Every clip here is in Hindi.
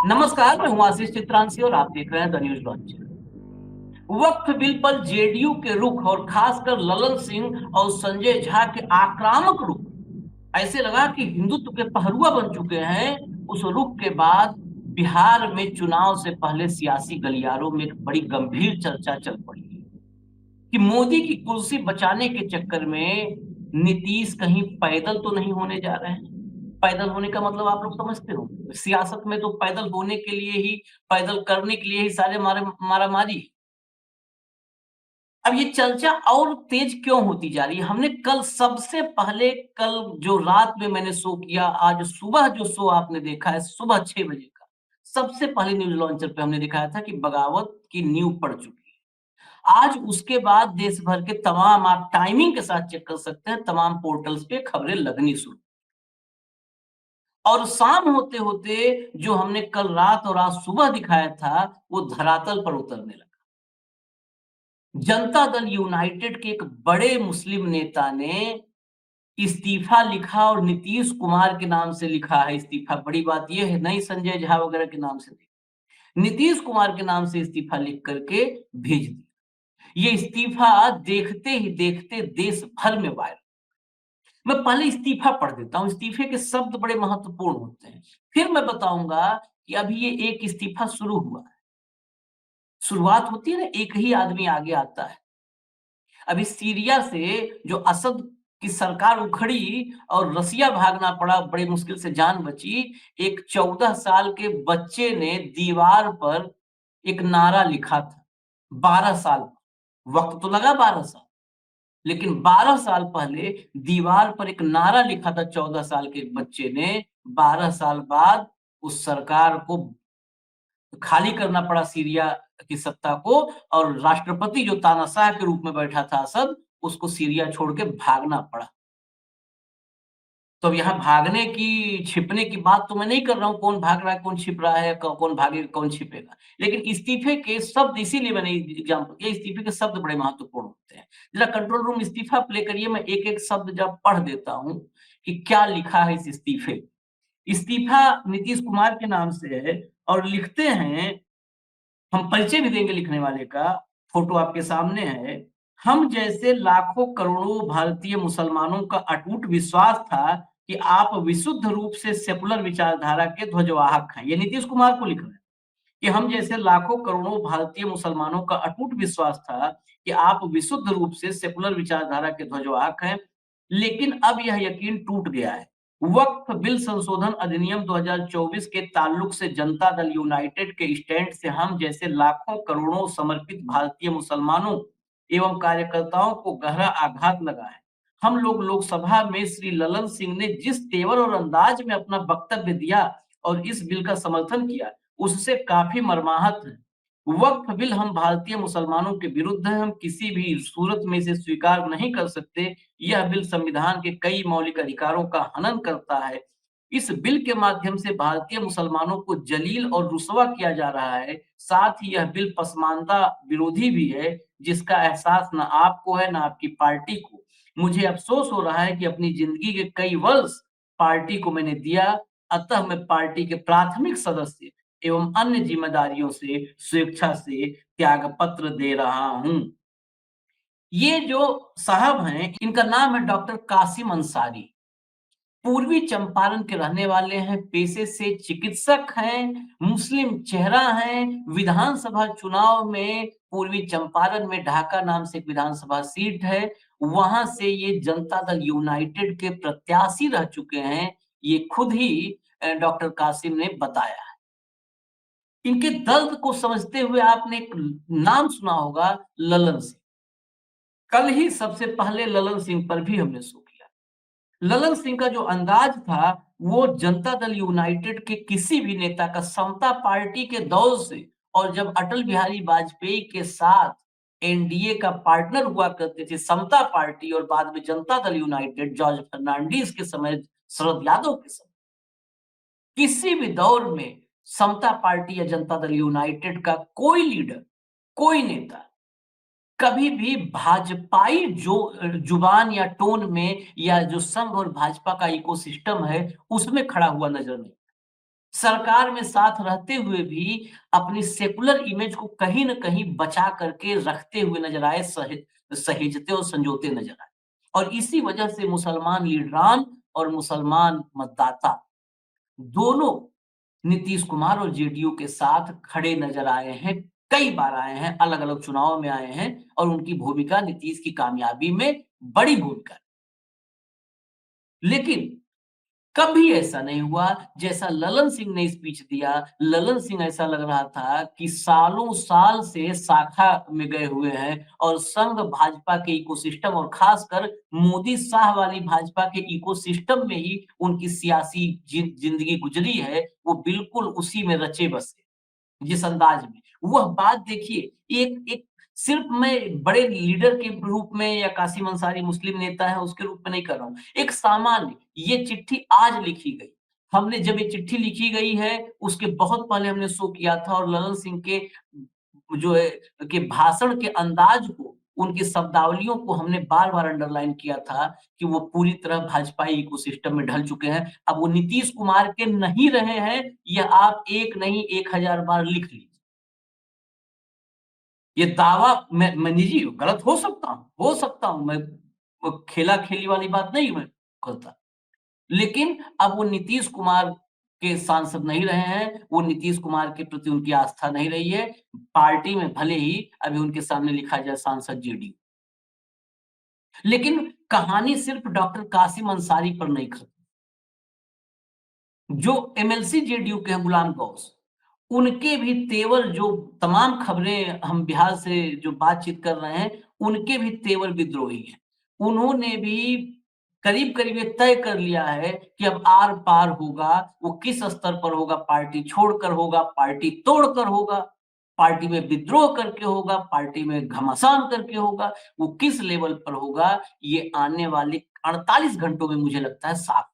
नमस्कार, मैं हूं आशीष चित्रांशी और आप देख रहे हैं the news launch. Waqf bill पर जेडीयू के रुख और खासकर ललन सिंह और संजय झा के आक्रामक रुख ऐसे लगा कि हिंदुत्व के पहरुआ बन चुके हैं। उस रुख के बाद बिहार में चुनाव से पहले सियासी गलियारों में एक बड़ी गंभीर चर्चा चल पड़ी कि मोदी की कुर्सी बचाने के चक्कर में नीतीश कहीं पैदल तो नहीं होने जा रहे हैं। पैदल होने का मतलब आप लोग समझते हो, सियासत में तो पैदल होने के लिए ही, पैदल करने के लिए ही सारे मारामारी। अब ये चर्चा और तेज क्यों होती जा रही है? हमने कल सबसे पहले, कल जो रात में मैंने शो किया, आज सुबह जो शो आपने देखा है सुबह 6 बजे का, सबसे पहले न्यूज़ लॉन्चर पे हमने दिखाया था कि बगावत की नींव पड़ चुकी है। आज उसके बाद देश भर के तमाम, आप टाइमिंग के साथ चेक कर सकते हैं, तमाम पोर्टल्स पे खबरें लगनी शुरू। और शाम होते-होते जो हमने कल रात और आज सुबह दिखाया था, वो धरातल पर उतरने लगा। जनता दल यूनाइटेड के एक बड़े मुस्लिम नेता ने इस्तीफा लिखा और नीतीश कुमार के नाम से लिखा है इस्तीफा। बड़ी बात ये है, नहीं संजय झा वगैरह के नाम से नहीं, नीतीश कुमार के नाम से इस्तीफा लिख करके भेज दिया। ये इस्तीफा देखते ही देखते देश भर में वायरल। मैं पहले इस्तीफा पढ़ देता हूँ, इस्तीफे के शब्द बड़े महत्वपूर्ण होते हैं। फिर मैं बताऊंगा कि अभी ये एक इस्तीफा शुरू हुआ है। शुरुआत होती है ना, एक ही आदमी आगे आता है। अभी सीरिया से जो असद की सरकार उखड़ी और रसिया भागना पड़ा, बड़े मुश्किल से जान बची। एक 14 साल के बच्चे ने दीवार पर एक नारा लिखा था, 12 साल, वक्त तो लगा 12 साल, लेकिन 12 साल पहले दीवार पर एक नारा लिखा था 14 साल के एक बच्चे ने। 12 साल बाद उस सरकार को खाली करना पड़ा, सीरिया की सत्ता को, और राष्ट्रपति जो तानाशाह के रूप में बैठा था असद, उसको सीरिया छोड़ के भागना पड़ा। तो अब यहाँ भागने की, छिपने की बात तो मैं नहीं कर रहा हूँ, कौन भाग रहा है, कौन छिप रहा है, कौन भागेगा, कौन छिपेगा। लेकिन इस्तीफे के शब्द, इसीलिए मैंने एग्जाम्पल किया, इस्तीफे के शब्द बड़े महत्वपूर्ण होते हैं। जरा कंट्रोल रूम इस्तीफा प्ले करिए, मैं एक-एक शब्द जब पढ़ देता हूँ कि क्या लिखा है इस इस्तीफे। इस्तीफा नीतीश कुमार के नाम से है और लिखते हैं, हम परिचय भी देंगे लिखने वाले का, फोटो आपके सामने है। हम जैसे लाखों करोड़ों भारतीय मुसलमानों का अटूट विश्वास था कि आप विशुद्ध रूप से सेकुलर विचारधारा के ध्वजवाहक हैं। ये नीतीश कुमार को लिख रहे हैं कि हम जैसे लाखों करोड़ों भारतीय मुसलमानों का अटूट विश्वास था कि आप विशुद्ध रूप से सेकुलर विचारधारा के ध्वजवाहक हैं, लेकिन अब यह यकीन टूट गया है। वक्फ बिल संशोधन अधिनियम 2024 के ताल्लुक से जनता दल यूनाइटेड के स्टैंड से हम जैसे लाखों करोड़ों समर्पित भारतीय मुसलमानों एवं कार्यकर्ताओं को गहरा आघात लगा है। हम लोग लोकसभा में श्री ललन सिंह ने जिस तेवर और अंदाज में अपना वक्तव्य दिया और इस बिल का समर्थन किया, उससे काफ़ी मर्माहत हैं। वक्फ बिल हम भारतीय मुसलमानों के विरुद्ध है, हम किसी भी सूरत में इसे स्वीकार नहीं कर सकते। यह बिल संविधान के कई मौलिक अधिकारों का हनन करता है। इस बिल के माध्यम से भारतीय मुसलमानों को जलील और रुसवा किया जा रहा है। साथ ही यह बिल पसमानदा विरोधी भी है, जिसका एहसास ना आपको है, ना आपकी पार्टी को। मुझे अफ़सोस हो रहा है कि अपनी ज़िंदगी के कई वर्ष पार्टी को मैंने दिया, अतः मैं पार्टी के प्राथमिक सदस्य एवं अन्य ज़िम्मेदारियों से स्वेच्छा से त्यागपत्र दे रहा हूँ। ये जो साहब हैं, इनका नाम है डॉक्टर कासिम अंसारी। पूर्वी चंपारण के रहने वाले हैं, पेशे से चिकित्सक हैं, मुस्लिम चेहरा हैं। विधानसभा चुनाव में पूर्वी चंपारण में ढाका नाम से एक विधानसभा सीट है, वहां से ये जनता दल यूनाइटेड के प्रत्याशी रह चुके हैं। ये खुद ही डॉक्टर कासिम ने बताया है। इनके दर्द को समझते हुए आपने एक नाम सुना होगा, ललन सिंह। कल ही सबसे पहले ललन सिंह पर भी हमने शो किया। ललन सिंह का जो अंदाज था, वो जनता दल यूनाइटेड के किसी भी नेता का, समता पार्टी के दौर से, और जब अटल बिहारी वाजपेयी के साथ एनडीए का पार्टनर हुआ करते थे समता पार्टी, और बाद में जनता दल यूनाइटेड जॉर्ज फर्नांडिस के समय, शरद यादव के समय, किसी भी दौर में समता पार्टी या जनता दल यूनाइटेड का कोई लीडर, कोई नेता कभी भी भाजपाई जो जुबान या टोन में, या जो संघ और भाजपा का इकोसिस्टम है, उसमें खड़ा हुआ नजर नहीं। सरकार में साथ रहते हुए भी अपनी सेकुलर इमेज को कहीं न कहीं बचा करके रखते हुए नज़र आए, सहेजते और संजोते नज़र आए। और इसी वजह से मुसलमान लीडरान और मुसलमान मतदाता दोनों नीतीश कुमार और जेडीयू के साथ खड़े नज़र आए हैं, कई बार आए हैं, अलग-अलग चुनाव में आए हैं और उनकी भूमिका नीतीश की कामयाबी में बड़ी भूमिका है। लेकिन कभी ऐसा नहीं हुआ जैसा ललन सिंह ने स्पीच दिया। ललन सिंह ऐसा लग रहा था कि सालों साल से शाखा में गए हुए हैं और संघ भाजपा के इकोसिस्टम और खासकर मोदी शाह वाली भाजपा के इकोसिस्टम में ही उनकी सियासी जिंदगी गुजरी है, वो बिल्कुल उसी में रचे बसे। जिस अंदाज में, वह बात देखिए, एक एक सिर्फ मैं बड़े लीडर के रूप में या कासिम अंसारी मुस्लिम नेता है उसके रूप में नहीं कर रहा हूँ। एक सामान्य ये चिट्ठी आज लिखी गई। हमने जब ये चिट्ठी लिखी गई है, उसके बहुत पहले हमने शो किया था और ललन सिंह के जो है के भाषण के अंदाज को, उनकी शब्दावलियों को हमने बार-बार अंडरलाइन किया था कि वो पूरी तरह भाजपाई इकोसिस्टम में ढल चुके हैं। अब वो नीतीश कुमार के नहीं रहे हैं, यह आप एक नहीं 1000 बार लिख लीजिए। ये दावा मैं निजी गलत हो सकता हूँ, मैं वो खेला-खेली वाली बात नहीं मैं करता। लेकिन अब वो नीतीश कुमार के सांसद नहीं रहे हैं, वो नीतीश कुमार के प्रति उनकी आस्था नहीं रही है। पार्टी में भले ही अभी उनके सामने लिखा जाए सांसद जेडीयू। लेकिन कहानी सिर्फ डॉक्टर कासिम अंसारी पर नहीं खत्म। जो एमएलसी जेडीयू के हैं गुलाम गौस, उनके भी तेवर जो तमाम खबरें हम बिहार से जो बातचीत कर रहे हैं, उनके भी तेवर विद्रोही हैं। उन्होंने भी करीब-करीब ये तय कर लिया है कि अब आर-पार होगा, वो किस स्तर पर होगा, पार्टी छोड़कर होगा, पार्टी तोड़कर होगा, पार्टी में विद्रोह करके होगा, पार्टी में घमासान करके होगा, वो किस लेवल पर होगा, ये आने वाले 48 घंटों में मुझे लगता है साफ।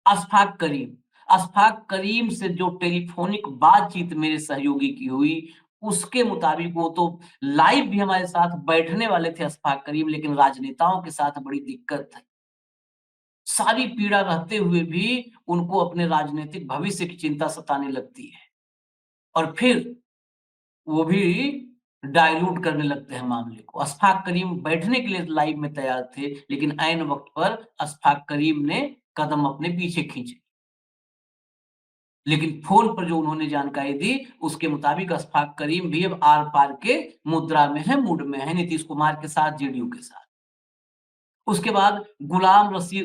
अशफाक करीम। अशफाक करीम से जो टेलीफ़ोनिक बातचीत मेरे सहयोगी की हुई, उसके मुताबिक वो तो लाइव भी हमारे साथ बैठने वाले थे अशफाक करीम, लेकिन राजनेताओं के साथ बड़ी दिक्कत थी। सारी पीड़ा रहते हुए भी उनको अपने राजनीतिक भविष्य की चिंता सताने लगती है और फिर वो भी डाइल्यूट करने लगते हैं मामले को। अशफाक करीम बैठने के लिए लाइव में तैयार थे, लेकिन ऐन वक़्त पर अशफाक करीम ने कदम अपने पीछे खींचे। लेकिन फ़ोन पर जो उन्होंने जानकारी दी, उसके मुताबिक अशफाक करीम भी अब आर-पार के मुद्रा में है, मूड में है, नीतीश कुमार के साथ, जेडीयू के साथ। उसके बाद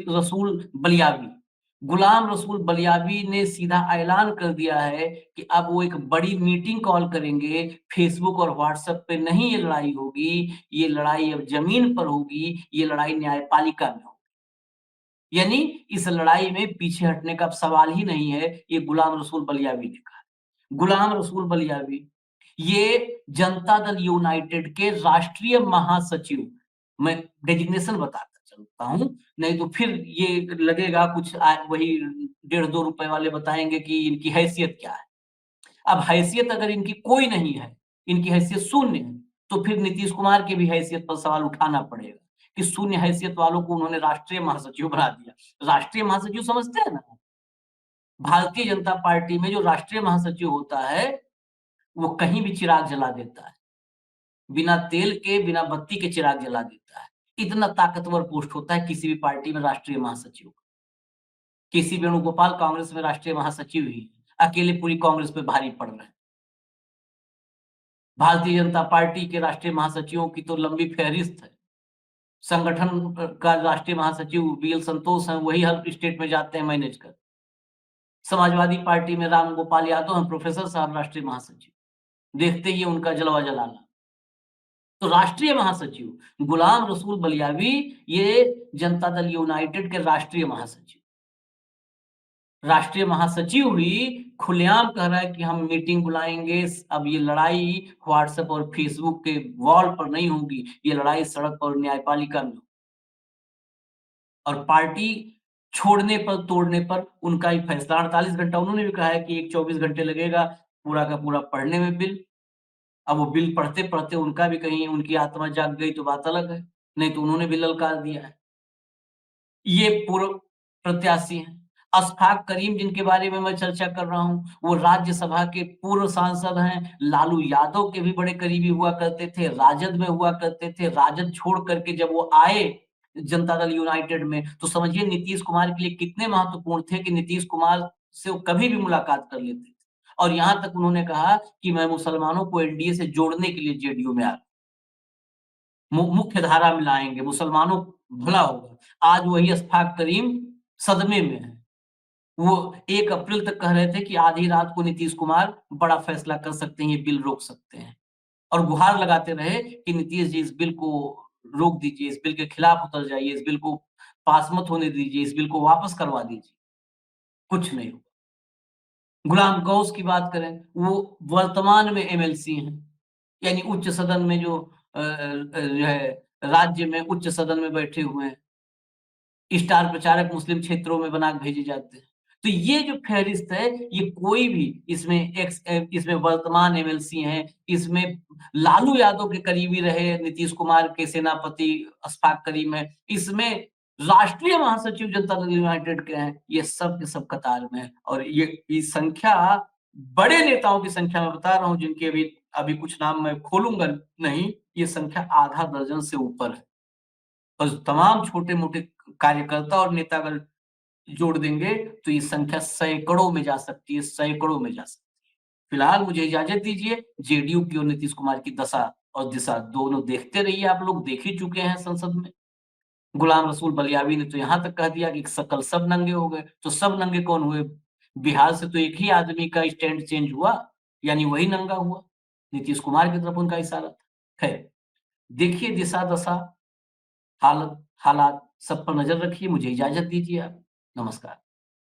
रसूल बलियावी। गुलाम रसूल बलियावी ने सीधा ऐलान कर दिया है कि अब वो एक बड़ी मीटिंग कॉल करेंगे, फेसबुक और व्हाट्सएप पे नहीं ये लड़ाई होगी, ये लड़ाई अब ज़मीन पर होगी, ये लड़ाई न्यायपालिका में होगी। यानी इस लड़ाई में पीछे हटने का अब सवाल ही नहीं है, ये गुलाम रसूल बलियावी ने कहा। गुलाम रसूल बलियावी, ये जनता दल यूनाइटेड के राष्ट्रीय महासचिव, मैं डेजिग्नेशन बताता चलता हूँ, नहीं तो फिर ये लगेगा कुछ वही डेढ़ 2 रुपए वाले बताएँगे कि इनकी हैसियत क्या है। अब हैसियत अगर इनकी कोई नहीं है, इनकी हैसियत शून्य है, तो फिर नीतीश कुमार की भी हैसियत पर सवाल उठाना पड़ेगा, कि शून्य हैसियत वालों को उन्होंने राष्ट्रीय महासचिव बना दिया। राष्ट्रीय महासचिव समझते हैं ना? भारतीय जनता पार्टी में जो राष्ट्रीय महासचिव होता है, वो कहीं भी चिराग जला देता है। बिना तेल के, बिना बत्ती के चिराग जला देता है। इतना ताकतवर पोस्ट होता है किसी भी पार्टी में राष्ट्रीय महासचिव। केसी वेणुगोपाल कांग्रेस में राष्ट्रीय महासचिव ही हैं, अकेले पूरी कांग्रेस पे भारी पड़ रहे हैं। भारतीय जनता पार्टी के राष्ट्रीय महासचिवों की तो लंबी फेहरिस्त है। संगठन का राष्ट्रीय महासचिव बीएल संतोष हैं, वही हर स्टेट में जाते हैं मैनेज कर। समाजवादी पार्टी में राम गोपाल यादव हैं, प्रोफेसर साहब राष्ट्रीय महासचिव। देखते ही उनका जलवा जलाना। तो राष्ट्रीय महासचिव गुलाम रसूल बलियावी, ये जनता दल यूनाइटेड के राष्ट्रीय महासचिव। राष्ट्रीय महासचिव ही खुलेआम कह रहा है कि हम मीटिंग बुलाएँगे, अब ये लड़ाई व्हाट्सएप और फेसबुक के वॉल पर नहीं होगी, ये लड़ाई सड़क और न्यायपालिका में। और पार्टी छोड़ने पर, तोड़ने पर उनका ही फैसला। 48 घंटा उन्होंने भी कहा है कि एक 24 घंटे लगेगा पूरा का पूरा पढ़ने में बिल। अब वो बिल पढ़ते-पढ़ते उनका भी कहीं उनकी आत्मा जाग गई तो बात अलग है, नहीं तो उन्होंने भी ललकार दिया है। ये पूर्व प्रत्याशी हैं। अशफाक करीम जिनके बारे में मैं चर्चा कर रहा हूँ, वो राज्यसभा के पूर्व सांसद हैं, लालू यादव के भी बड़े करीबी हुआ करते थे, राजद में हुआ करते थे, राजद छोड़ करके जब वो आए जनता दल यूनाइटेड में, तो समझिए नीतीश कुमार के लिए कितने महत्वपूर्ण थे कि नीतीश कुमार से वो कभी भी मुलाकात कर लेते थे। और यहाँ तक उन्होंने कहा कि मैं मुसलमानों को एनडीए से जोड़ने के लिए जेडीयू में आ मुख्य धारा में लाएँगे, मुसलमानों भला होगा। आज वही अशफाक करीम सदमे में हैं। वो 1 अप्रैल तक कह रहे थे कि आधी रात को नीतीश कुमार बड़ा फैसला कर सकते हैं, ये बिल रोक सकते हैं। और गुहार लगाते रहे कि नीतीश जी इस बिल को रोक दीजिए, इस बिल के खिलाफ उतर जाइए, इस बिल को पास मत होने दीजिए, इस बिल को वापस करवा दीजिए। कुछ नहीं हुआ। गुलाम गौस की बात करें, वो वर्तमान में एमएलसी हैं। यानी उच्च सदन में जो जो है राज्य में उच्च सदन में बैठे हुए हैं। स्टार प्रचारक मुस्लिम क्षेत्रों में बना के भेजे जाते हैं। तो ये जो फ़हरिस्त है, ये कोई भी इसमें वर्तमान एमएलसी हैं, इसमें लालू यादव के करीबी रहे नीतीश कुमार के सेनापति अशफाक करीम हैं, इसमें राष्ट्रीय महासचिव जनता दल यूनाइटेड के हैं, ये सब के सब कतार में हैं और ये संख्या बड़े नेताओं की संख्या मैं बता रहा हूँ जिनकी अभी अभी कुछ नाम मैं खोलूँगा नहीं, ये संख्या आधा दर्जन से ऊपर है। और तमाम छोटे-मोटे कार्यकर्ता और नेतागण जोड़ देंगे, तो ये संख्या सैकड़ों में जा सकती है, सैकड़ों में जा सकती है। फिलहाल मुझे इजाज़त दीजिए, जेडीयू की और नीतीश कुमार की दशा और दिशा दोनों देखते रहिए आप लोग देख ही चुके हैं संसद में। गुलाम रसूल बलियावी ने तो यहाँ तक कह दिया कि सकल सब नंगे हो गए, तो सब नंगे कौन हुए? बिहार से तो एक ही आदमी का स्टैंड चेंज हुआ, यानी वही नंगा हुआ। नीतीश कुमार की तरफ उनका इशारा था। खैर, देखिए दिशा-दशा हालत हालात सब पर नज़र रखिए, मुझे इजाज़त दीजिए आप। नमस्कार।